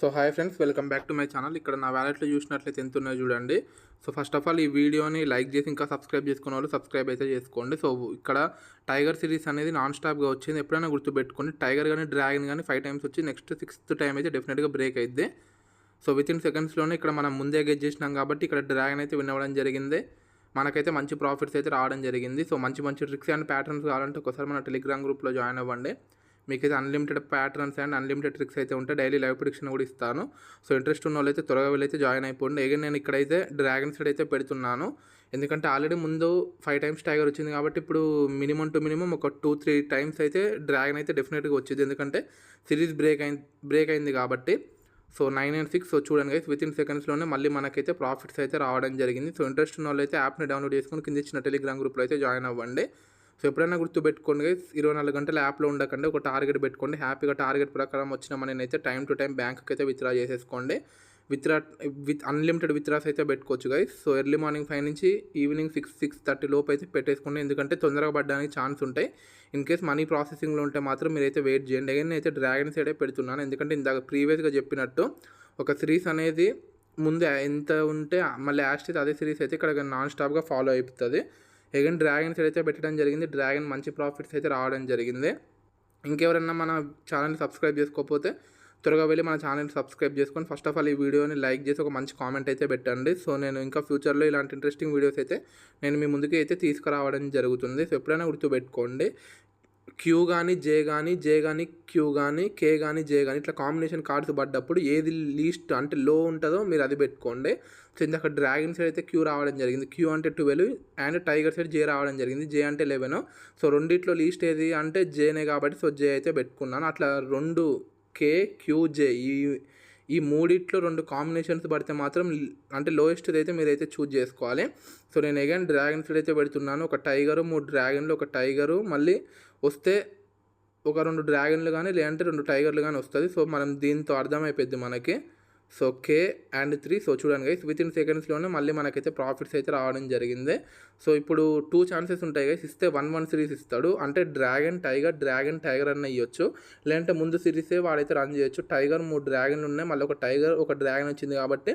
So hi friends, welcome back to my channel. ఇక్కడ నా వ్యాలెట్లో చూసినట్లయితే ఎంత ఉన్నాయో చూడండి. సో ఫస్ట్ ఆఫ్ ఆల్ ఈ వీడియోని లైక్ చేసి ఇంకా సబ్స్క్రైబ్ చేసుకున్న వాళ్ళు సబ్స్క్రైబ్ అయితే చేసుకోండి. సో ఇక్కడ టైగర్ సిరీస్ అనేది నాన్ స్టాప్గా వచ్చింది. ఎప్పుడైనా గుర్తుపెట్టుకోండి, టైగర్ కానీ డ్రాగన్ కానీ 5 టైమ్స్ వచ్చి నెక్స్ట్ 6th టైం అయితే డెఫినెట్గా బ్రేక్ అయితే. సో వితిన్ సెకండ్స్లోనే ఇక్కడ మనం ముందే గెట్ చేసినాం కాబట్టి ఇక్కడ డ్రాగన్ అయితే విన్ అవ్వడం జరిగింది. మనకైతే మంచి ప్రాఫిట్స్ అయితే రావడం జరిగింది. సో మంచి మంచి ట్రిక్స్ అండ్ ప్యాటర్న్స్ కావాలంటే ఒకసారి మన టెలిగ్రామ్ గ్రూప్లో జాయిన్ అవ్వండి. మీకైతే unlimited patterns and unlimited tricks అయితే ఉంటాయి. డైలీ లైవ్ ప్రిడిక్షన్ కూడా ఇస్తాను. సో ఇంట్రెస్ట్ ఉన్న వాళ్ళైతే త్వరగా వెళ్ళైతే జాయిన్ అయిపోండి. అగైన్ నేను ఇక్కడైతే డ్రాగన్ సైడ్ అయితే పెడుతున్నాను. ఎందుకంటే ఆల్రెడీ ముందు 5 టైమ్స్ టైగర్ వచ్చింది కాబట్టి ఇప్పుడు మినిమం టు మినిమం ఒక 2-3 టైమ్స్ అయితే డ్రాగన్ అయితే డెఫినెట్గా వచ్చింది. ఎందుకంటే సిరీస్ బ్రేక్ అయింది కాబట్టి. So 9 and 6. సో చూడండి గైస్, వితిన్ సెకండ్స్లోనే మళ్ళీ మనకైతే ప్రాఫిట్స్ అయితే రావడం జరిగింది. సో ఇంట్రెస్ట్ ఉన్న వాళ్ళైతే యాప్ని డౌన్లోడ్ చేసుకొని కింద ఇచ్చిన టెలిగ్రామ్ గ్రూప్లో అయితే జాయిన్ అవ్వండి. సో ఎప్పుడైనా గుర్తుపెట్టుకోండి గైస్, 24 గంటల యాప్లో ఉండకండి. ఒక టార్గెట్ పెట్టుకోండి. హ్యాపీగా టార్గెట్ ప్రకారం వచ్చిన మనీని అయితే టైం టు టైం బ్యాంక్కి అయితే విత్డ్రా చేసేసుకోండి. విత్ అన్లిమిటెడ్ విత్డ్రాస్ అయితే పెట్టుకోవచ్చు గైస్. సో ఎర్లీ మార్నింగ్ 5 నుంచి ఈవినింగ్ 6-6:30 లోపు అయితే పెట్టేసుకోండి. ఎందుకంటే తొందరగా పడడానికి ఛాన్స్ ఉంటాయి. ఇన్ కేస్ మనీ ప్రాసెసింగ్లో ఉంటే మాత్రం మీరైతే వెయిట్ చేయండి. అగైన్ అయితే డ్రాగన్ సైడే పెడుతున్నాను. ఎందుకంటే ఇందాక ప్రీవియస్గా చెప్పినట్టు ఒక సిరీస్ అనేది ముందు ఎంత ఉంటే మళ్ళీ యాస్టిత్ అదే సిరీస్ అయితే ఇక్కడ నాన్ స్టాప్గా ఫాలో అయిపోతుంది. అగైన్ డ్రాగన్ సైడ్ అయితే పెట్టడం జరిగింది. డ్రాగన్ మంచి ప్రాఫిట్స్ అయితే రావడం జరిగింది. ఇంకెవరన్నా మన ఛానల్ని సబ్స్క్రైబ్ చేసుకోకపోతే త్వరగా వెళ్ళి మన ఛానల్ని సబ్స్క్రైబ్ చేసుకొని ఫస్ట్ ఆఫ్ ఆల్ ఈ వీడియోని లైక్ చేసి ఒక మంచి కామెంట్ అయితే పెట్టండి. సో నేను ఇంకా ఫ్యూచర్లో ఇలాంటి ఇంట్రెస్టింగ్ వీడియోస్ అయితే నేను మీ ముందుకి అయితే తీసుకురావడం జరుగుతుంది. సో ఎప్పుడైనా గుర్తుపెట్టుకోండి, క్యూ కానీ జే కానీ క్యూ కానీ కే కానీ జే కానీ ఇట్లా కాంబినేషన్ కార్డ్స్ పడ్డప్పుడు ఏది లీస్ట్ అంటే లో ఉంటుందో మీరు అది పెట్టుకోండి. సో ఇందాక డ్రాగన్ సైడ్ అయితే క్యూ రావడం జరిగింది. క్యూ అంటే 12 అండ్ టైగర్ సైడ్ జే రావడం జరిగింది. జే అంటే 11. సో రెండిట్లో లీస్ట్ ఏది అంటే జేనే కాబట్టి సో జే అయితే పెట్టుకున్నాను. అట్లా 2 కే క్యూ జే ఈ మూడిట్లో 2 కాంబినేషన్స్ పడితే మాత్రం అంటే లోయెస్ట్ అయితే మీరైతే చూజ్ చేసుకోవాలి. సో నేను అగైన్ డ్రాగన్ సైడ్ అయితే పెడుతున్నాను. ఒక టైగరు, 3 డ్రాగన్లు, ఒక టైగరు, మళ్ళీ వస్తే ఒక 2 డ్రాగన్లు కానీ లేదంటే 2 టైగర్లు కానీ వస్తుంది. సో మనం దీంతో అర్థమైపోద్ది మనకి. So K and 3. సో చూడండి గైస్, వితిన్ సెకండ్స్లోనే మళ్ళీ మనకైతే ప్రాఫిట్స్ అయితే రావడం జరిగింది. సో ఇప్పుడు 2 ఛాన్సెస్ ఉంటాయి గైస్. ఇస్తే 1-1 సిరీస్ ఇస్తాడు. అంటే డ్రాగన్ టైగర్ అన్న ఇవ్వచ్చు. లేదంటే ముందు సిరీసే వాడైతే రన్ చేయొచ్చు. టైగర్ 3 డ్రాగన్లు ఉన్నాయి, మళ్ళీ ఒక టైగర్ ఒక డ్రాగన్ వచ్చింది కాబట్టి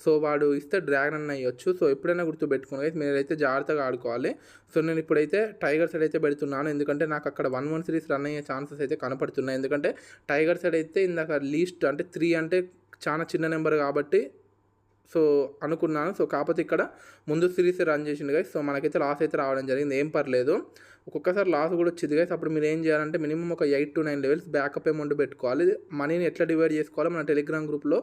సో వాడు ఇస్తే డ్రాగన్ అన్న ఇవ్వచ్చు. సో ఎప్పుడైనా గుర్తుపెట్టుకోండి గైస్, మీరైతే జాగ్రత్తగా ఆడుకోవాలి. సో నేను ఇప్పుడైతే టైగర్ సైడ్ అయితే పెడుతున్నాను. ఎందుకంటే నాకు అక్కడ 1-1 సిరీస్ రన్ అయ్యే ఛాన్సెస్ అయితే కనపడుతున్నాయి. ఎందుకంటే టైగర్ సైడ్ అయితే ఇందాక లీస్ట్ అంటే 3 అంటే చాలా చిన్న నెంబర్ కాబట్టి సో అనుకున్నాను. సో కాకపోతే ఇక్కడ ముందు సిరీస్ రన్ చేసిండు గైస్. సో మనకైతే లాస్ అయితే రావడం జరిగింది. ఏం పర్లేదు, ఒక్కొక్కసారి లాస్ కూడా వచ్చింది గైస్. అప్పుడు మీరు ఏం చేయాలంటే మినిమం ఒక 8-9 లెవెల్స్ బ్యాకప్ అమౌంట్ పెట్టుకోవాలి. మనీని ఎట్లా డివైడ్ చేసుకోవాలో మన టెలిగ్రామ్ గ్రూప్లో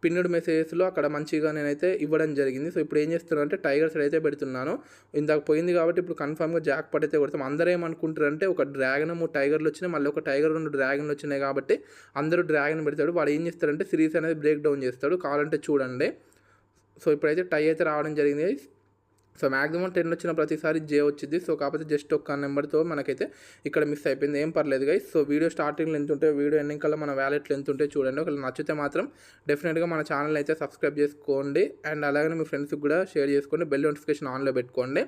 పిన్నెడ్ మెసేజెస్లో అక్కడ మంచిగా నేనైతే ఇవ్వడం జరిగింది. సో ఇప్పుడు ఏం చేస్తున్నాను అంటే టైగర్ సైడ్ అయితే పెడుతున్నాను. ఇందాక పోయింది కాబట్టి ఇప్పుడు కన్ఫామ్గా జాక్ పట్ అయితే కొడతాం. అందరూ ఏమనుకుంటారంటే ఒక డ్రాగన్ 3 టైగర్లు వచ్చినాయి, మళ్ళీ ఒక టైగర్ 2 డ్రాగన్లు వచ్చినాయి కాబట్టి అందరూ డ్రాగన్ పెడతాడు. వాడు ఏం చేస్తాడంటే సిరీస్ అనేది బ్రేక్ డౌన్ చేస్తాడు. కావాలంటే చూడండి. సో ఇప్పుడైతే టై అయితే రావడం జరిగింది. సో మ్యాక్సిమం 10 వచ్చిన ప్రతిసారి జే వచ్చింది. సో కాకపోతే జస్ట్ ఒక్క నెంబర్తో మనకైతే ఇక్కడ మిస్ అయిపోయింది. ఏం పర్లేదు గైస్. సో వీడియో స్టార్టింగ్లో ఎంత ఉంటే వీడియో ఎండింగ్ కల్లా మన వ్యాలెట్లో ఎంత ఉంటే చూడండి. ఒకవేళ నచ్చితే మాత్రం డెఫినెట్గా మన ఛానల్ అయితే సబ్స్క్రైబ్ చేసుకోండి. అండ్ అలాగే మీ ఫ్రెండ్స్కి కూడా షేర్ చేసుకోండి. బెల్ నోటిఫికేషన్ ఆన్లో పెట్టుకోండి.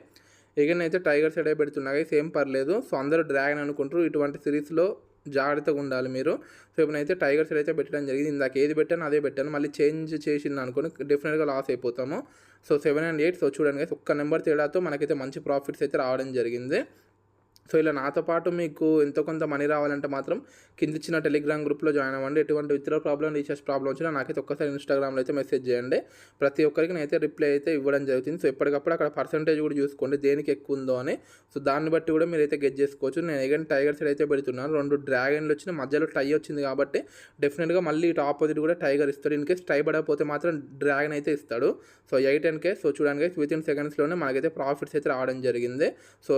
ఎగైన్ అయితే టైగర్ సైడ్ పెడుతున్నా గైస్, ఏం పర్లేదు. సో అందరూ డ్రాగన్ అనుకుంటారు. ఇటువంటి సిరీస్లో జాగ్రత్తగా ఉండాలి మీరు. సో ఇప్పుడైతే టైగర్ సైడ్ అయితే పెట్టడం జరిగింది. ఇందాక ఏది పెట్టాను అదే పెట్టాను. మళ్ళీ చేంజ్ చేసింది అనుకోని డెఫినెట్గా లాస్ అయిపోతాము. So 7 and 8. సో చూడండి గైస్, ఒక్క నెంబర్ తేడాతో మనకైతే మంచి ప్రాఫిట్స్ అయితే రావడం జరిగింది. సో ఇలా నాతో పాటు మీకు ఎంతో కొంత మనీ రావాలంటే మాత్రం కింద ఇచ్చిన టెలిగ్రామ్ గ్రూప్లో జాయిన్ అవ్వండి. ఎటువంటి విత్డ్రా ప్రాబ్లం, రీఛార్జ్ ప్రాబ్లం వచ్చినా నాకైతే ఒక్కసారి ఇన్స్టాగ్రామ్లో అయితే మెసేజ్ చేయండి. ప్రతి ఒక్కరికి నేనైతే రిప్లై అయితే ఇవ్వడం జరుగుతుంది. సో ఎప్పటికప్పుడు అక్కడ పర్సెంటేజ్ కూడా చూసుకోండి దేనికి ఎక్కువ ఉందో అని. సో దాన్ని బట్టి కూడా మీరైతే గెట్ చేసుకోవచ్చు. నేను అగైన్ టైగర్ సైడ్ అయితే పెడుతున్నాను. 2 డ్రాగన్లు వచ్చిన మధ్యలో టై వచ్చింది కాబట్టి డెఫినెట్గా మళ్ళీ ఇటు ఆపోజిట్ కూడా టైగర్ ఇస్తాడు. ఇన్ కేస్ టై పడకపోతే మాత్రం డ్రాగన్ అయితే ఇస్తాడు. So 8 and 10. సో చూడండి గైస్, వితిన్ సెకండ్స్లోనే మనకైతే ప్రాఫిట్స్ అయితే రావడం జరిగింది. సో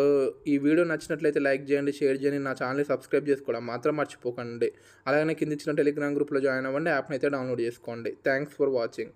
ఈ వీడియో నచ్చినట్లయితే లైక్ చేయండి, షేర్ చేయండి, నా ఛానల్ని సబ్స్క్రైబ్ చేసుకోవడం మాత్రం మర్చిపోకండి. అలాగే కింద ఇచ్చిన టెలిగ్రామ్ గ్రూప్లో జాయిన్ అవ్వండి. యాప్ని అయితే డౌన్లోడ్ చేసుకోండి. Thanks for watching.